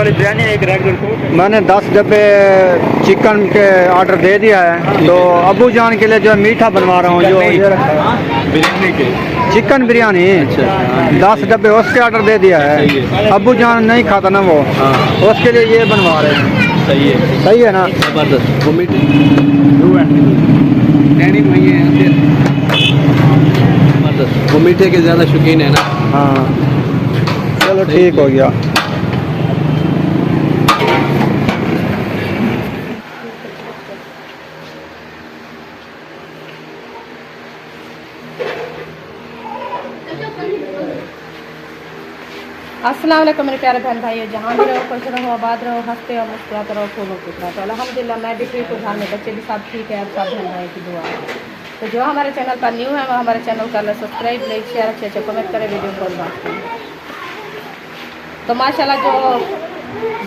बिरयानी एक रेगुलर को मैंने 10 डब्बे चिकन के ऑर्डर दे दिया है, तो अबू जान के लिए जो है मीठा बनवा रहा हूँ, जो ये रखा है बिरयानी के चिकन बिरयानी। 10 डब्बे उसके ऑर्डर दे दिया है। अबू जान नहीं खाता ना वो, उसके लिए ये बनवा रहे हैं। सही है ना? जबरदस्त। वो मीठे के ज़्यादा शौकीन है ना। हाँ चलो ठीक हो गया। अस्सलाम वालेकुम मेरे प्यारे बहन भाइयों, जहाँ भी रहो खुश रहो, आबाद रहो, हंसते और मुस्कुराते रहो, फूलों की तरह। तो अल्हम्दुलिल्लाह मैं भी ठीक हूँ, घर में बच्चे भी सब ठीक है। अब सब बहन भाई की दुआ है। तो जो हमारे चैनल पर न्यू है वो हमारे चैनल कर ले सब्सक्राइब, लाइक, शेयर, अच्छे अच्छे कमेंट करें, वीडियो को बात करें। तो माशाल्लाह जो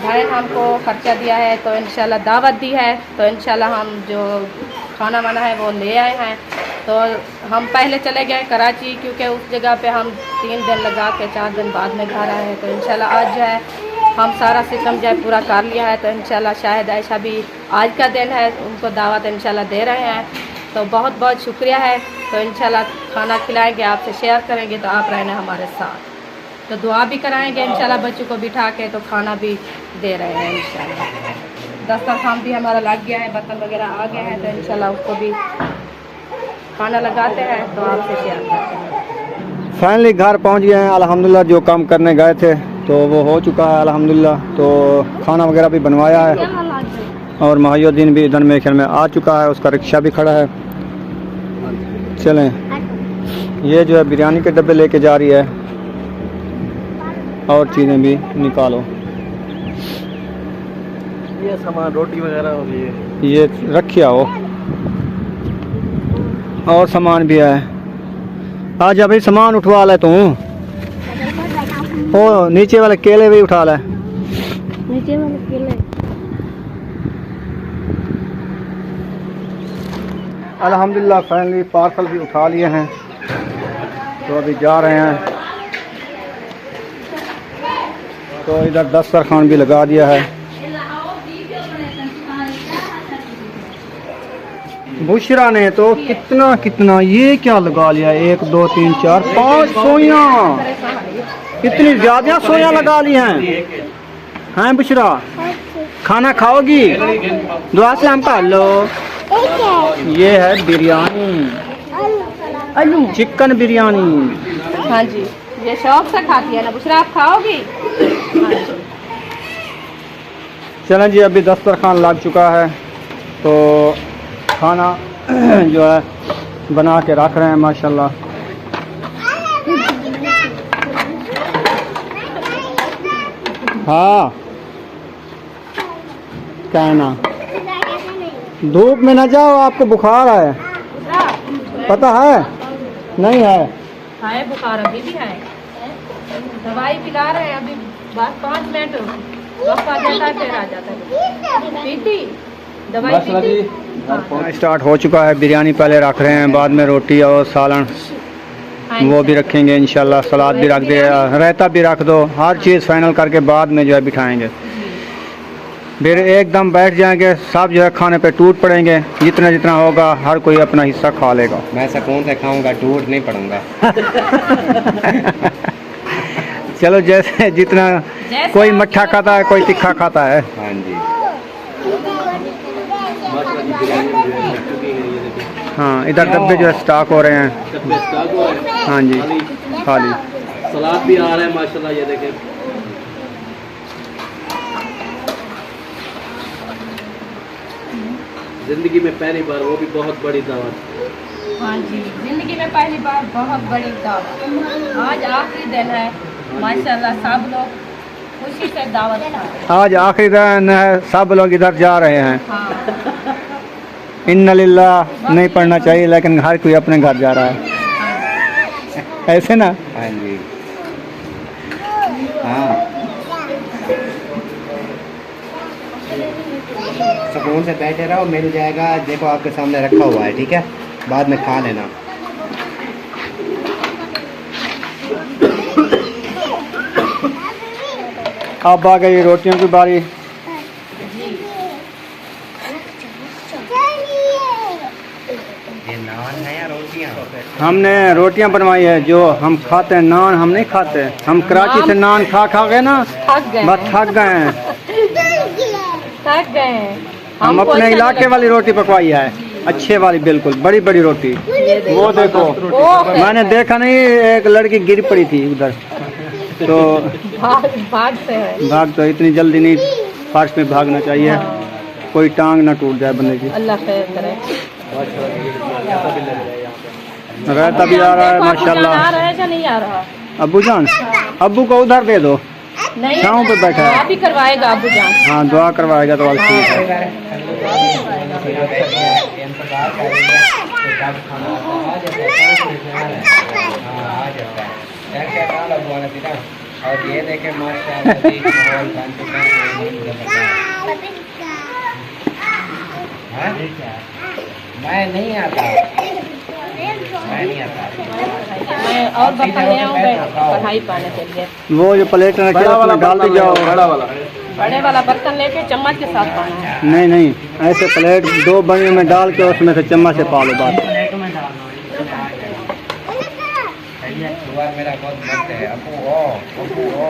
भाई हमको खर्चा दिया है, तो इंशाल्लाह दावत दी है, तो इंशाल्लाह हम जो खाना वाना है वो ले आए हैं। तो हम पहले चले गए कराची, क्योंकि उस जगह पे हम 3 दिन लगा के 4 दिन बाद में घर आए हैं। तो इंशाल्लाह आज जो है हम सारा सिस्टम जो है पूरा कर लिया है। तो इंशाल्लाह शायद ऐसा भी आज का दिन है, उनको दावत इंशाल्लाह दे रहे हैं। तो बहुत बहुत शुक्रिया है। तो इंशाल्लाह खाना खिलाएंगे, आपसे शेयर करेंगे, तो आप रहना हमारे साथ। तो दुआ भी कराएंगे इंशाल्लाह, बच्चों को बिठा के, तो खाना भी दे रहे हैं इंशाल्लाह। दस्तरखान भी हमारा लग गया है, बर्तन वगैरह आ गए हैं, तो इंशाल्लाह उसको भी खाना लगाते हैं, तो आपसे शेयर करते हैं। फाइनली घर पहुंच गए हैं अल्हम्दुलिल्लाह। जो काम करने गए थे तो वो हो चुका है अल्हम्दुलिल्लाह। तो खाना वगैरह भी बनवाया है, और महायुद्दीन भी इधर मेरे ख्याल में आ चुका है, उसका रिक्शा भी खड़ा है। चलें, ये जो है बिरयानी के डब्बे लेके जा रही है, और चीज़ें भी निकालो। ये सामान रोटी वगैरह हो गई है, ये रखिया हो, और सामान भी है। आज अभी सामान उठवा ले तू, ओ नीचे वाले केले भी उठा ले। नीचे वाले केले अल्हम्दुलिल्लाह फाइनली पार्सल भी उठा लिए हैं, तो अभी जा रहे हैं। तो इधर दस्तरखान भी लगा दिया है। बुशरा ने तो कितना कितना ये क्या लगा लिया, 1 2 3 4 5 सोयां, कितनी ज्यादा सोयां लगा ली हैं बुशरा? खाना खाओगी? दुआ से हम खा लो। ये है बिरयानी, आलू चिकन बिरयानी। हाँ जी, ये शौक से खाती है ना बुशरा, आप खाओगी? चलें जी, अभी दस्तरखान लग चुका है, तो खाना जो है बना के रख रहे हैं माशाल्लाह। हाँ कहना, धूप में न जाओ, आपको बुखार है, पता है? नहीं है बुखार अभी भी है, दवाई पिला रहे हैं अभी, बस 5 मिनट वक्त आ जाता है, फिर आ जाता है। पीती दवाई पीती। स्टार्ट हो चुका है। बिरयानी पहले रख रहे हैं, बाद में रोटी और सालन वो भी रखेंगे इंशाल्लाह। सलाद भी रख दे, रायता भी रख दो, हर चीज़ फाइनल करके बाद में जो है बिठाएंगे। फिर एकदम बैठ जाएंगे, सब जो है खाने पे टूट पड़ेंगे। जितना जितना होगा हर कोई अपना हिस्सा खा लेगा। मैं सुकून से खाऊंगा, टूट नहीं पड़ूंगा। चलो, जैसे जितना कोई मट्ठा खाता है, कोई तिखा खाता है। हाँ जी, हाँ, इधर डब्बे जो है स्टॉक हो रहे हैं। हाँ जी, खाली सलाद भी आ रहा है माशाल्लाह। ये देखें, जिंदगी में पहली बार, वो भी बहुत बड़ी दावत। हाँ जी, जिंदगी में पहली बार बहुत बड़ी दावत। आज आखिरी दिन है माशाल्लाह, सब लोग खुशी से दावत था। आज आखिरी दिन है, सब लोग इधर जा रहे हैं। हाँ इन्ना लिल्लाह नहीं पढ़ना चाहिए, लेकिन हर कोई अपने घर जा रहा है, ऐसे ना। हाँ जी, हाँ सुकून से बैठे रहो, मिल जाएगा। देखो आपके सामने रखा हुआ है, ठीक है, बाद में खा लेना। अब आ गई रोटियों की बारी। ये नान है या रोटियाँ? हमने रोटियां बनवाई है, जो हम खाते हैं नान हम नहीं खाते। हम कराची से नान खा खा गए ना, थक गए बस थक गए हैं। थक गए हैं। हम हमको अपने अच्छा इलाके नहीं वाली रोटी पकवाई है, अच्छे वाली, बिल्कुल बड़ी बड़ी रोटी। वो देखो, ओह, मैंने देखा नहीं, एक लड़की गिर पड़ी थी उधर, तो भाग से है। भाग तो इतनी जल्दी नहीं, फर्श में भागना चाहिए, कोई टांग ना टूट जाए बंदे की। अल्लाह खैर करे। रायता भी आ रहा है देखो, अब्बू जान माशाल्लाह। आ रहा है या नहीं आ रहा? अब्बू जान, अब्बू को उधर दे दो, नहीं, छाँव पे बैठा है। अभी करवाएगा अब्बू जान। हाँ दुआ करवाएगा तो ठीक है। और ये देखे माशाल्लाह देख माहौल बन चुका है। हाँ? मैं नहीं आता, मैं नहीं आता। मैं और बर्तन ले आऊँ कढ़ाई पाने के लिए। वो जो प्लेट रखे उसमें डाल दी जाओ। बड़े वाला बर्तन लेके चम्मच के साथ पाना है। नहीं नहीं, ऐसे प्लेट दो बड़े में डाल के उसमें से चम्मच से पा लो बात। मेरा बहुत मस्त है। अपू हो, अपू हो।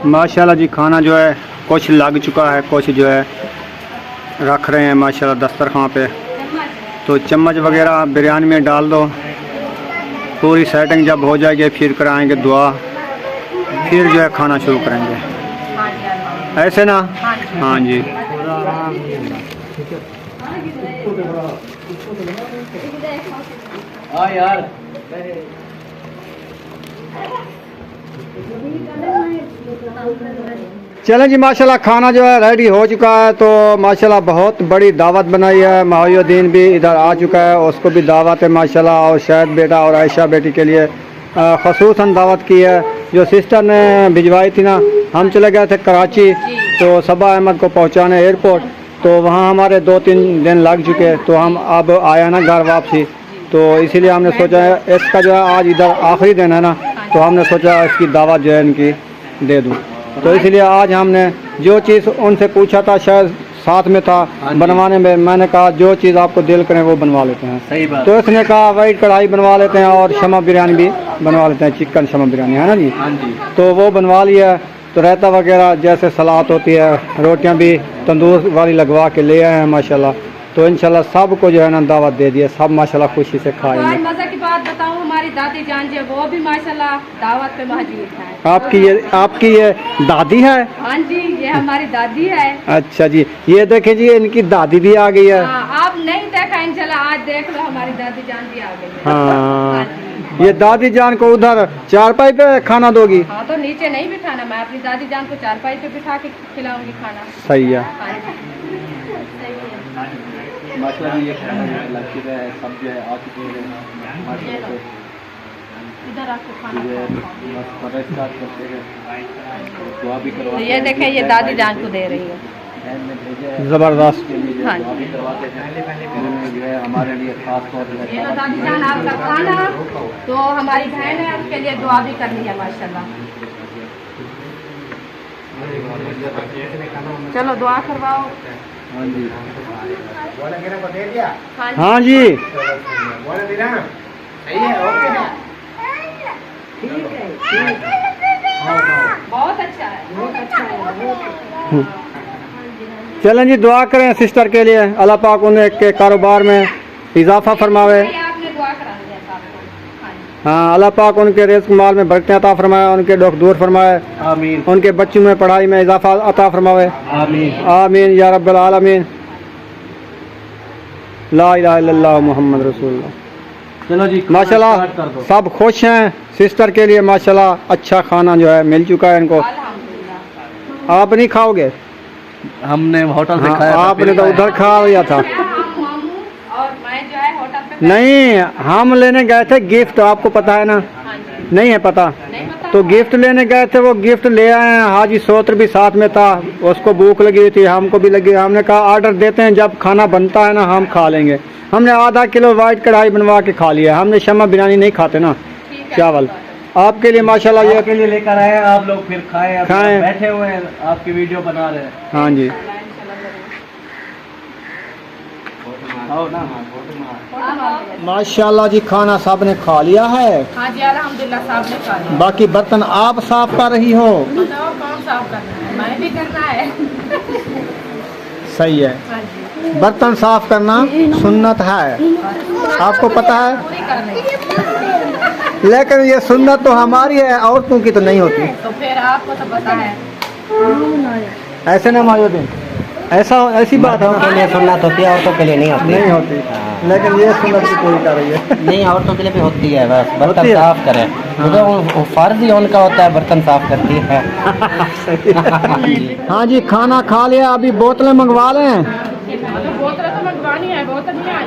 माशाल्लाह जी, खाना जो है कुछ लग चुका है, कुछ जो है रख रहे हैं माशाल्लाह दस्तरखान पे। तो चम्मच वगैरह बिरयानी में डाल दो, पूरी सेटिंग जब हो जाएगी फिर कराएंगे दुआ, फिर जो है खाना शुरू करेंगे, ऐसे ना। हाँ जी, हाँ यार, चलें जी। माशाल्लाह खाना जो है रेडी हो चुका है। तो माशाल्लाह बहुत बड़ी दावत बनाई है, माहिउद्दीन भी इधर आ चुका है, उसको भी दावत है माशाल्लाह। और शायद बेटा और आयशा बेटी के लिए ख़ुसूसन दावत की है, जो सिस्टर ने भिजवाई थी ना। हम चले गए थे कराची, तो सबा अहमद को पहुंचाने एयरपोर्ट, तो वहाँ हमारे 2-3 दिन लग चुके। तो हम अब आया ना घर वापसी, तो इसीलिए हमने सोचा है इसका जो है आज इधर आखिरी दिन है ना, तो हमने सोचा इसकी दावत जो है इनकी दे दूँ। तो इसलिए आज हमने जो चीज़ उनसे पूछा था, शायद साथ में था बनवाने में, मैंने कहा जो चीज़ आपको दिल करें वो बनवा लेते हैं। सही बात। तो इसने कहा वाइट कढ़ाई बनवा लेते हैं और शमा बिरयानी भी बनवा लेते हैं, चिकन शमा बिरयानी, है ना जी। हाँ जी, तो वो बनवा लिया। तो रायता वगैरह जैसे सलाद होती है, रोटियां भी तंदूर वाली लगवा के ले आए हैं माशाल्लाह। तो इंशाल्लाह सबको जो है ना दावत दे दिया, सब माशाल्लाह खुशी से और खाएंगे। मज़े की बात बताऊं, हमारी दादी जान जो है वो भी माशाल्लाह दावत पे मौजूद है। आपकी ये दादी है? हाँ जी, ये हमारी दादी है। अच्छा जी, ये देखें जी, इनकी दादी भी आ गई है। हाँ, आप नहीं देखा, इंशाल्लाह आज देख लो, हमारी दादी जान भी आ गई है। हाँ, जी। ये दादी जान को उधर चारपाई पे खाना दोगी? हाँ, तो नीचे नहीं बिठाना, मैं अपनी दादी जान को चारपाई पे बिठा के खिलाऊंगी खाना। सही है। हाँ जी, सही है। माशाल्लाह ये खाना जो है लग चुका है, सब जो है आ चुके हैं माशाल्लाह। से इधर आके खाना ये खाओ। बस खाना स्टार्ट करते हैं, दुआ भी करवा। तो ये देखें, ये दादी जान को दे रही है। ज़बरदस्त। के लिए जो हाँ है दुआ भी करवाते हैं, उन्होंने जो है हमारे लिए खास तौर पर ये लो दादी जान आपका खाना, तो हमारी बहन है उसके लिए दुआ भी करनी है माशाल्लाह। चलो दुआ करवाओ। हाँ जी, हाँ जी, बहुत अच्छा है, बहुत अच्छा है। चलें जी, दुआ करें सिस्टर के लिए, अल्लाह पाक उन्हें के कारोबार में इजाफा फरमावे। आप सबको। हाँ जी। हाँ, अल्लाह पाक उनके रिज़्क़ माल में बरकत अता फरमाए, उनके दुख दूर फरमाए, आमीन उनके बच्चों में पढ़ाई में इजाफा अता फरमाए। आमीन। आमीन या रब्बल आलमीन। ला इलाहा इल्लल्लाह मुहम्मद रसूलुल्लाह। चलो जी, खाना माशाल्लाह स्टार्ट कर दो। सब खुश हैं। सिस्टर के लिए माशाल्लाह अच्छा खाना जो है मिल चुका है इनको। अल्हम्दुलिल्लाह। आप नहीं खाओगे? हमने होटल से हाँ, खाया था, आपने फिर तो खाया। उधर खा लिया था। हम मामू और मैं जो है होटल पे नहीं, हम लेने गए थे गिफ्ट, आपको पता है ना? हाँ जी। नहीं है पता? नहीं पता। तो गिफ्ट लेने गए थे, वो गिफ्ट ले आए हैं। हाजी सोत्र भी साथ में था, उसको भूख लगी हुई थी, हमको भी लगी। हमने कहा ऑर्डर देते हैं, जब खाना बनता है ना हम खा लेंगे। हमने आधा किलो वाइट कढ़ाई बनवा के खा लिया। हमने शमा बिरयानी नहीं खाते ना, ठीक है। चावल। आपके लिए माशाल्लाह ये आपके लिए लेकर आए, आप लोग फिर खाएं। अब खाएं। बैठे हुए हैं, आपकी वीडियो बना रहे हैं। हाँ जी, आओ ना। माशाल्लाह जी खाना सब ने खा लिया है। हाँ जी, अल्हम्दुलिल्लाह साहब ने खा लिया। बाकी बर्तन आप साफ कर रही हो? बताओ कौन साफ करना है? मैं भी करना है। सही है, हाँ जी। बर्तन साफ करना सुन्नत है, आपको पता है। पूरी कर रही। लेकिन ये सुन्नत तो हमारी है, औरतों की तो नहीं होती। तो फिर आपको तो पता है। ऐसे ना मायोदीन, ऐसी बात मर्दों के लिए सुन्नत होती है, औरतों के लिए नहीं होती। नहीं होती, लेकिन ये सुन्नत की पूरी कर रही है। नहीं, औरतों के लिए भी होती है, बस होती बर्तन है? साफ करें। वो फर्ज ही उनका होता है, बर्तन साफ करती है। हाँ जी, खाना खा लिया, अभी बोतलें मंगवा लें। मतलब बोतल तो मंगवानी है, बोतल नहीं आई।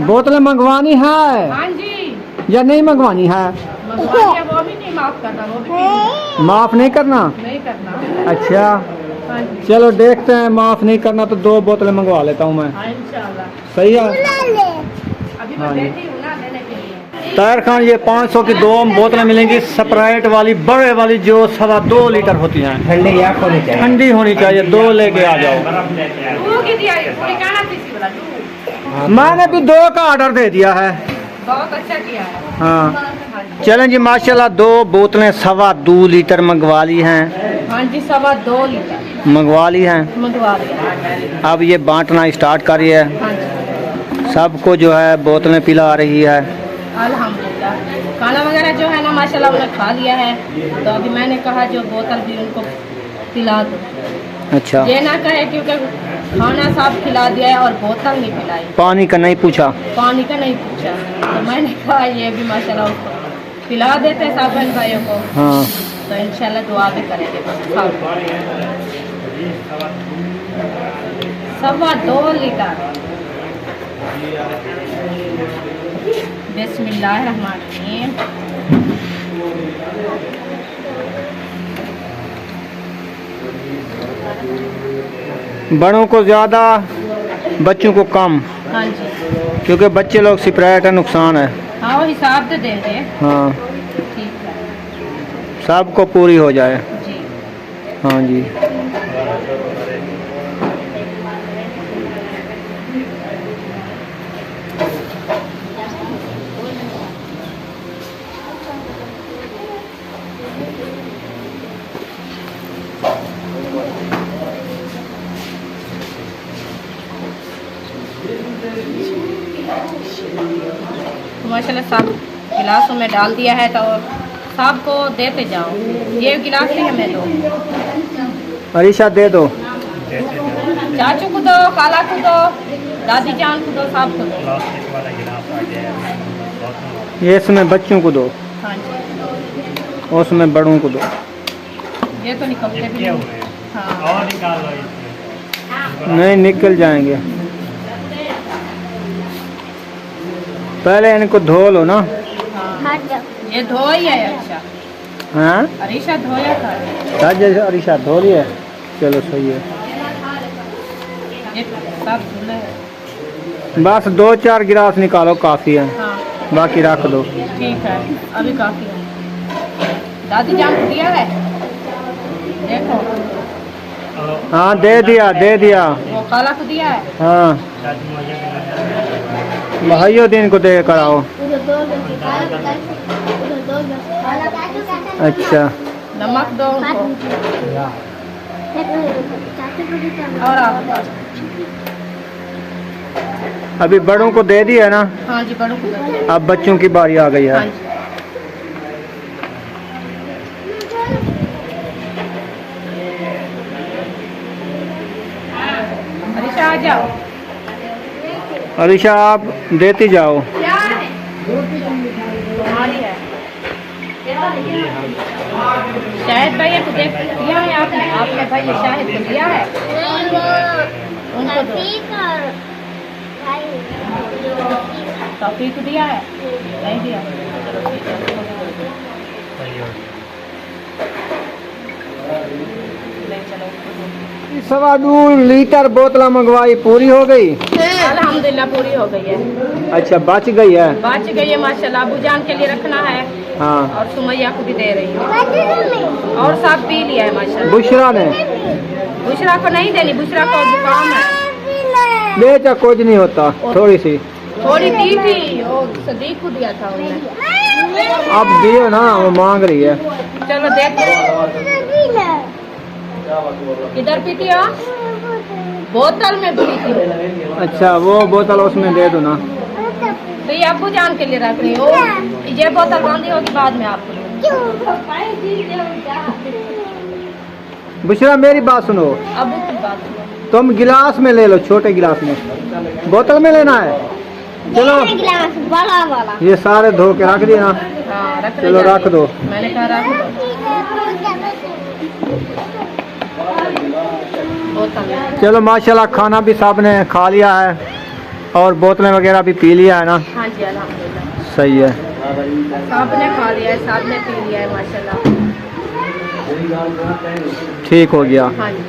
बोतलें मंगवानी है हाँ जी, या नहीं मंगवानी है? मंगवानी है, वो भी नहीं माफ करना, वो भी पीनी माफ नहीं करना? नहीं करना। अच्छा, हाँ जी। चलो देखते हैं। माफ नहीं करना तो 2 बोतलें मंगवा लेता हूँ मैं। हाँ इंशाल्लाह। सही है। अभी हाँ मैं जी। बैठी हूँ ना लेने के लिए। ताहिर खान, ये 500 की 2 बोतलें मिलेंगी, स्प्राइट वाली बड़े वाली, जो 2.25 लीटर होती हैं। ठंडी या होनी चाहिए। ठंडी होनी चाहिए। 2 लेके आ जाओ। दूध की दिया है, पूरी कहना थी इसी वाला दूध। मैंने भी 2 का ऑर्डर दे दिया है। बहुत अच्छा किया है। हाँ, हाँ जी। चलें जी, माशाल्लाह 2 बोतलें 2.25 लीटर मंगवा ली हैं। हाँ जी, 2.25 लीटर मंगवा ली हैं। मंगवा लिया। अब ये बांटना स्टार्ट कर रही है, हाँ जी, सबको जो है बोतलें पिला रही है। अल्हम्दुलिल्लाह। खाना वगैरह जो है ना माशाल्लाह उन्होंने खा लिया है। तो अभी मैंने कहा जो बोतल भी उनको पिला दो। अच्छा, ये ना कहे क्योंकि खाना साफ खिला दिया है और बोतल नहीं पिलाई, पानी का नहीं पूछा? पानी का नहीं पूछा। तो मैंने कहा ये भी माशाल्लाह उसको पिला देते हैं सब बहन भाइयों को। हाँ, तो इंशाल्लाह दुआ भी करेंगे बस। 2.25 लीटर। बिस्मिल्लाहिर्रहमानिर्रहीम। बड़ों को ज़्यादा, बच्चों को कम, हाँ जी। क्योंकि बच्चे लोग स्प्राइट है, नुकसान है। हाँ वो हिसाब से दे दे। हाँ, ठीक है सबको पूरी हो जाए। जी। हाँ जी, तो माशाल्लाह सब गिलासों में डाल दिया है, तो सबको देते जाओ। ये गिलास भी हमें दो, अरीशा दे दो। चाचू को दो, खाला को दो, दादी जान को दो, सबको दो। ये इसमें बच्चों को दो, हाँ जी। उसमें बड़ों को दो। ये तो निकलते भी नहीं। हाँ नहीं, निकल जाएंगे। पहले इनको धो लो ना। हाँ, ये धो ही है। अच्छा, हाँ, अरीशा धोया था। जैसे अरीशा धो लिया, चलो सही है। ये सब धुले हैं। बस 2-4 गिलास निकालो, काफ़ी है, हाँ बाकी रख दो। ठीक है, अभी काफ़ी है। दादी जान को दिया है, देखो। हाँ, दे दिया। वो खाला को दिया है। हाँ, भाइयों दिन को दे कर आओ। अच्छा, नमक दो उनको। और आप अभी बड़ों को दे दिया ना, हाँ जी बड़ों को। अब बच्चों की बारी आ गई हाँ है। जी। अरिशा आ जाओ। अरिशा आप देती जाओ। तुम्हारी है। शाहिद भैया को दिया है आपने? आपने भैया शाहिद को दिया है? उनको दो। तौफीक को दिया है? नहीं दिया। सवा 2 लीटर बोतल मंगवाई, पूरी हो गई? अल्हम्दुलिल्लाह पूरी हो गई है। अच्छा बच गई है? बच गई है माशाल्लाह। अबू जान के लिए रखना है हाँ। और सुमैया को भी दे रही है और सब पी लिया है माशाल्लाह। बुशरा ने? बुशरा को नहीं देनी, बुशरा को जुकाम है। बेचा कुछ नहीं होता, थोड़ी सी थोड़ी दी थी, वो सदीक को दिया था उन्होंने। अब दियो ना, वो मांग रही है। चलो देते इधर पीती हो? बोतल में पीती हो? अच्छा वो बोतल उसमें दे दो ना। तो ये अब्बू जान के लिए रख रही हो, ये बोतल बांधी होगी बाद में आपको। बुशरा मेरी बात सुनो, अब्बू की बात सुनो। तुम गिलास में ले लो, छोटे गिलास में, बोतल में लेना है। चलो गिलास बड़ा वाला। ये सारे धो के रख दिए ना? हाँ रख चलो रख दो। मैंने कहा रख दो बोतल में। चलो माशाल्लाह खाना भी सब ने खा लिया है और बोतलें वगैरह भी पी लिया है ना? हाँ जी अल्हम्दुलिल्लाह सही है। सब ने खा लिया है, सब ने पी लिया है माशाल्लाह। ठीक हो गया। हाँ जी।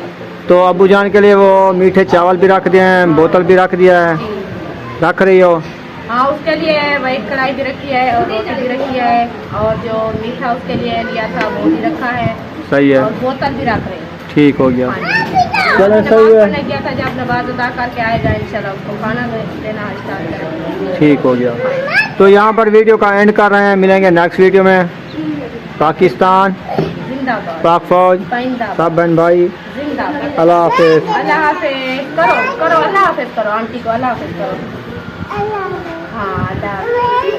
तो अबू जान के लिए वो मीठे चावल भी रख दिए हैं, बोतल भी रख दिया है, रख रही हो? हाँ उसके लिए वही कढ़ाई भी रखी है और रोटी भी रखी है और जो मीठा उसके लिए लिया था वो भी रखा है। सही है। और बोतल भी रख रही है। ठीक हो गया। हाँ जी। चलो सही है। गया था जब नमाज अदा करके आएगा इंशाल्लाह उसको खाना देना स्टार्ट करेंगे। ठीक हो गया। तो यहाँ पर वीडियो का एंड कर रहे हैं, मिलेंगे नेक्स्ट वीडियो में। पाकिस्तान जिंदाबाद, पाक फौज जिंदाबाद, सब बहन भाई, जिंदाबाद। अल्लाह हाफिज। अल्लाह हाफिज करो, करो अल्लाह हाफिज करो, आंटी को अल्लाह हाफिज करो। हाँ अल्लाह हाफिज।